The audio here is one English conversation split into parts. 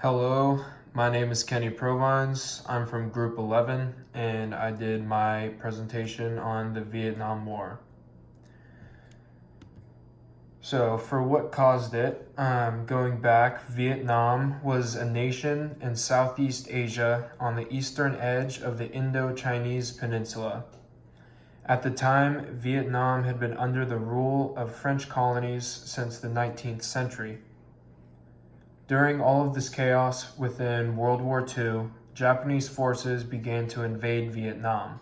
Hello, my name is Kenny Provines. I'm from Group 11 and I did my presentation on the Vietnam War. So, for what caused it, going back, Vietnam was a nation in Southeast Asia on the eastern edge of the Indo-Chinese Peninsula. At the time, Vietnam had been under the rule of French colonies since the 19th century. During all of this chaos within World War II, Japanese forces began to invade Vietnam.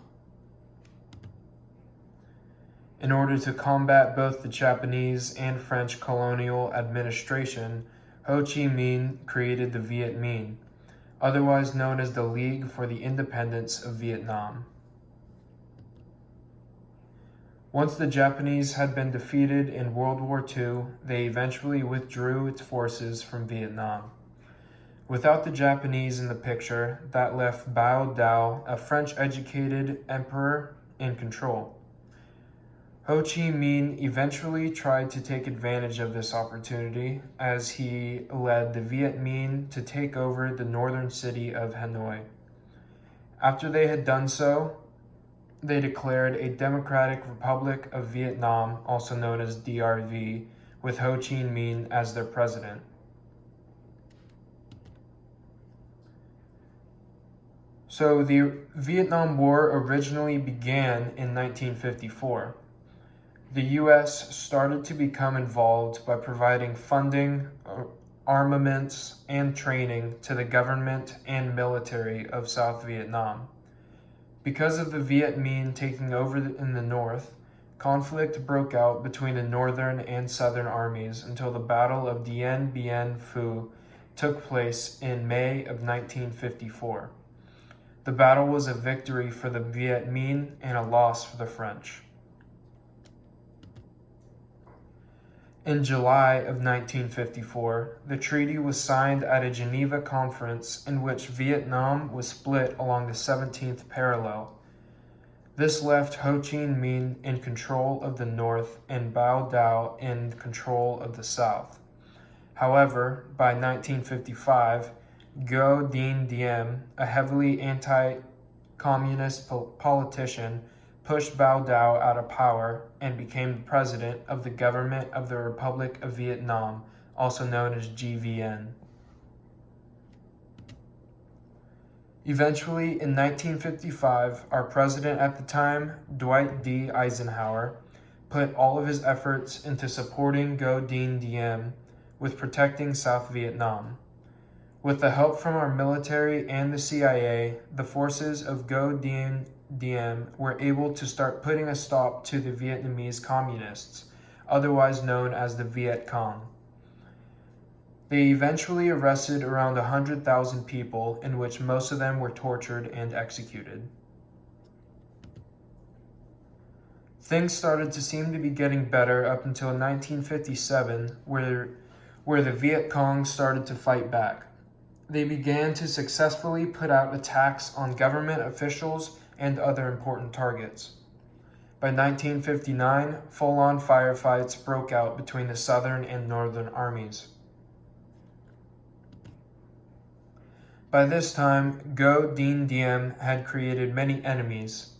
In order to combat both the Japanese and French colonial administration, Ho Chi Minh created the Viet Minh, otherwise known as the League for the Independence of Vietnam. Once the Japanese had been defeated in World War II, they eventually withdrew its forces from Vietnam. Without the Japanese in the picture, that left Bao Dao, a French-educated emperor, in control. Ho Chi Minh eventually tried to take advantage of this opportunity as he led the Viet Minh to take over the northern city of Hanoi. After they had done so, they declared a Democratic Republic of Vietnam, also known as DRV, with Ho Chi Minh as their president. So the Vietnam War originally began in 1954. The U.S. started to become involved by providing funding, armaments, and training to the government and military of South Vietnam. Because of the Viet Minh taking over in the north, conflict broke out between the northern and southern armies until the Battle of Dien Bien Phu took place in May of 1954. The battle was a victory for the Viet Minh and a loss for the French. In July of 1954, the treaty was signed at a Geneva conference in which Vietnam was split along the 17th parallel. This left Ho Chi Minh in control of the north and Bao Dao in control of the south. However, by 1955, Ngo Dinh Diem, a heavily anti-communist politician, pushed Bao Dao out of power and became the president of the government of the Republic of Vietnam, also known as GVN. Eventually, in 1955, our president at the time, Dwight D. Eisenhower, put all of his efforts into supporting Ngo Dinh Diem with protecting South Vietnam. With the help from our military and the CIA, the forces of Ngo Dinh Diem were able to start putting a stop to the Vietnamese communists, otherwise known as the Viet Cong. They eventually arrested around 100,000 people, in which most of them were tortured and executed. Things started to seem to be getting better up until 1957, where the Viet Cong started to fight back. They began to successfully put out attacks on government officials and other important targets. By 1959, full-on firefights broke out between the southern and northern armies. By this time, Ngo Dinh Diem had created many enemies.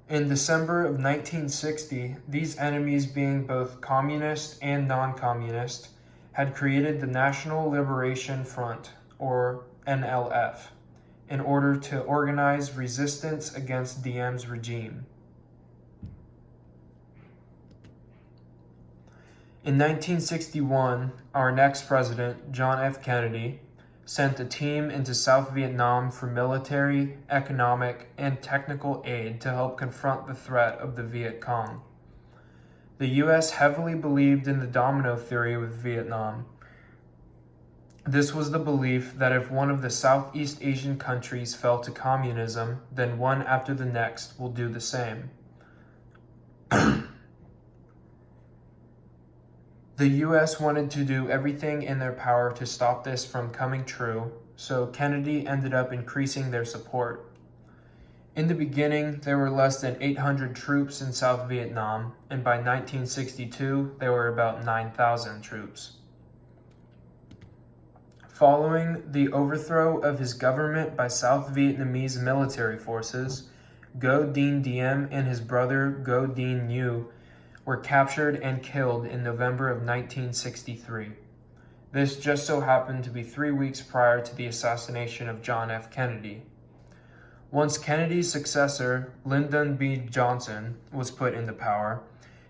In December of 1960, these enemies, being both communist and non-communist, had created the National Liberation Front, or NLF, in order to organize resistance against Diem's regime. In 1961, our next president, John F. Kennedy, sent a team into South Vietnam for military, economic, and technical aid to help confront the threat of the Viet Cong. The U.S. heavily believed in the domino theory with Vietnam. This was the belief that if one of the Southeast Asian countries fell to communism, then one after the next will do the same. The U.S. wanted to do everything in their power to stop this from coming true, so Kennedy ended up increasing their support. In the beginning, there were less than 800 troops in South Vietnam, and by 1962, there were about 9,000 troops. Following the overthrow of his government by South Vietnamese military forces, Ngo Dinh Diem and his brother Ngo Dinh Nhu were captured and killed in November of 1963. This just so happened to be 3 weeks prior to the assassination of John F. Kennedy. Once Kennedy's successor, Lyndon B. Johnson, was put into power,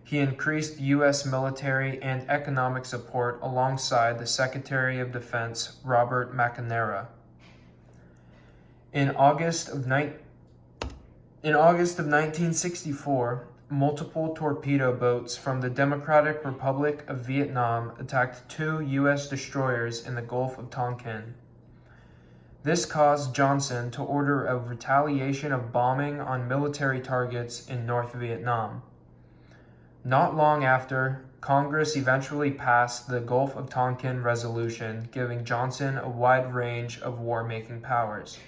he increased U.S. military and economic support alongside the Secretary of Defense, Robert McNamara. In August of 1964, multiple torpedo boats from the Democratic Republic of Vietnam attacked 2 U.S. destroyers in the Gulf of Tonkin. This caused Johnson to order a retaliation of bombing on military targets in North Vietnam. Not long after, Congress eventually passed the Gulf of Tonkin Resolution, giving Johnson a wide range of war-making powers.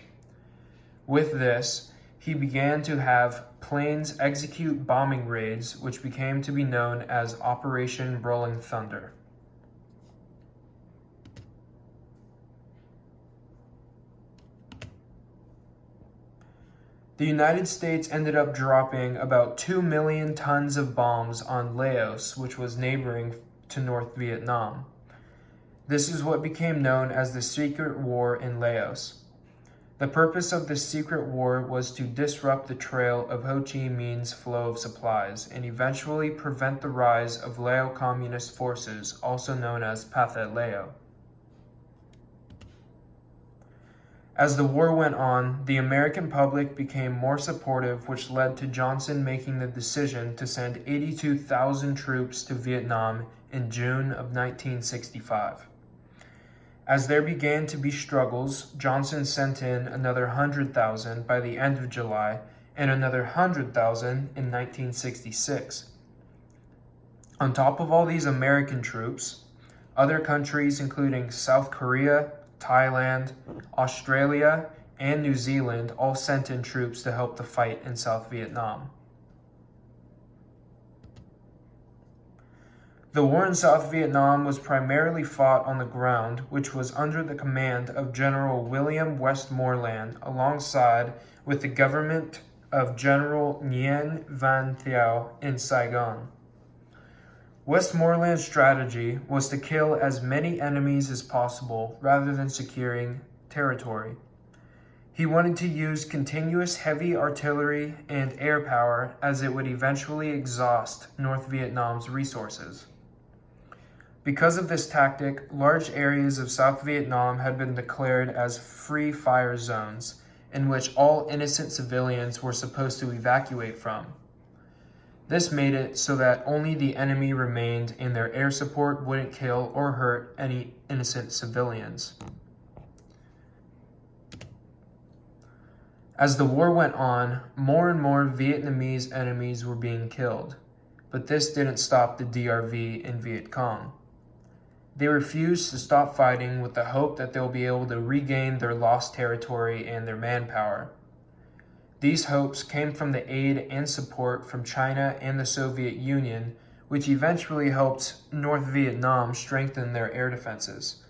With this, he began to have planes execute bombing raids, which became to be known as Operation Rolling Thunder. The United States ended up dropping about 2 million tons of bombs on Laos, which was neighboring to North Vietnam. This is what became known as the Secret War in Laos. The purpose of this secret war was to disrupt the trail of Ho Chi Minh's flow of supplies and eventually prevent the rise of Lao Communist forces, also known as Pathet Lao. As the war went on, the American public became more supportive, which led to Johnson making the decision to send 82,000 troops to Vietnam in June of 1965. As there began to be struggles, Johnson sent in another 100,000 by the end of July and another 100,000 in 1966. On top of all these American troops, other countries including South Korea, Thailand, Australia, and New Zealand all sent in troops to help the fight in South Vietnam. The war in South Vietnam was primarily fought on the ground, which was under the command of General William Westmoreland, alongside with the government of General Nguyen Van Thieu in Saigon. Westmoreland's strategy was to kill as many enemies as possible rather than securing territory. He wanted to use continuous heavy artillery and air power, as it would eventually exhaust North Vietnam's resources. Because of this tactic, large areas of South Vietnam had been declared as free fire zones, in which all innocent civilians were supposed to evacuate from. This made it so that only the enemy remained and their air support wouldn't kill or hurt any innocent civilians. As the war went on, more and more Vietnamese enemies were being killed, but this didn't stop the DRV and Viet Cong. They refused to stop fighting with the hope that they'll be able to regain their lost territory and their manpower. These hopes came from the aid and support from China and the Soviet Union, which eventually helped North Vietnam strengthen their air defenses.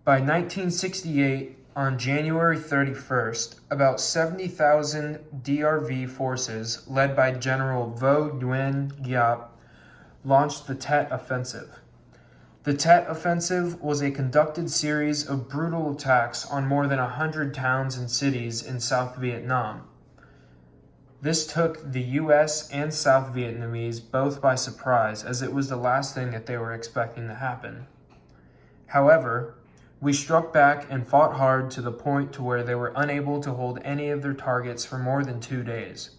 By 1968, on January 31st, about 70,000 DRV forces, led by General Vo Nguyen Giap, launched the Tet Offensive. The Tet Offensive was a conducted series of brutal attacks on more than 100 towns and cities in South Vietnam. This took the US and South Vietnamese both by surprise, as it was the last thing that they were expecting to happen. However, we struck back and fought hard to the point to where they were unable to hold any of their targets for more than 2 days.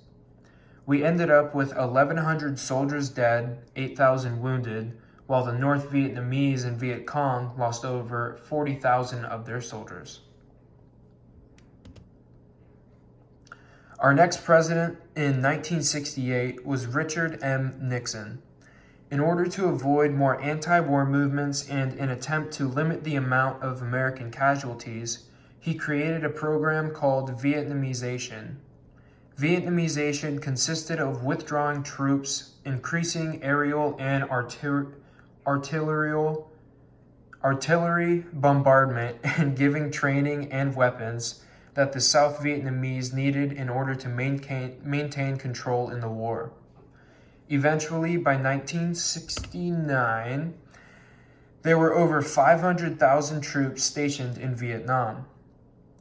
We ended up with 1,100 soldiers dead, 8,000 wounded, while the North Vietnamese and Viet Cong lost over 40,000 of their soldiers. Our next president in 1968 was Richard M. Nixon. In order to avoid more anti-war movements and an attempt to limit the amount of American casualties, he created a program called Vietnamization. Vietnamization consisted of withdrawing troops, increasing aerial and artillery bombardment, and giving training and weapons that the South Vietnamese needed in order to maintain control in the war. Eventually, by 1969, there were over 500,000 troops stationed in Vietnam.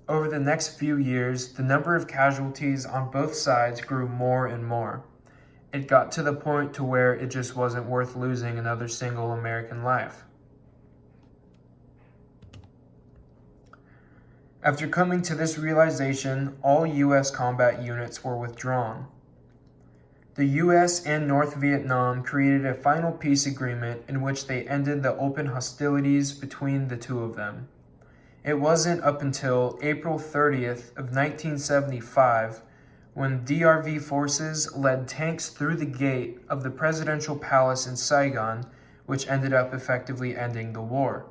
Over the next few years, the number of casualties on both sides grew more and more. It got to the point to where it just wasn't worth losing another single American life. After coming to this realization, all U.S. combat units were withdrawn. The U.S. and North Vietnam created a final peace agreement in which they ended the open hostilities between the two of them. It wasn't up until April 30th of 1975 when DRV forces led tanks through the gate of the presidential palace in Saigon, which ended up effectively ending the war.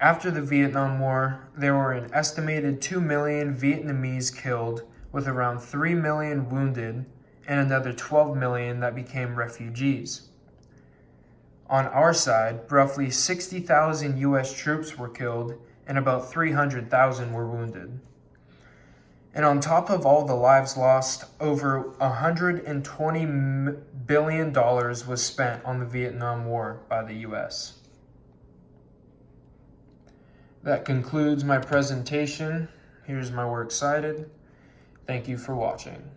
After the Vietnam War, there were an estimated 2 million Vietnamese killed, with around 3 million wounded, and another 12 million that became refugees. On our side, roughly 60,000 U.S. troops were killed, and about 300,000 were wounded. And on top of all the lives lost, over $120 billion was spent on the Vietnam War by the U.S. That concludes my presentation. Here's my works cited. Thank you for watching.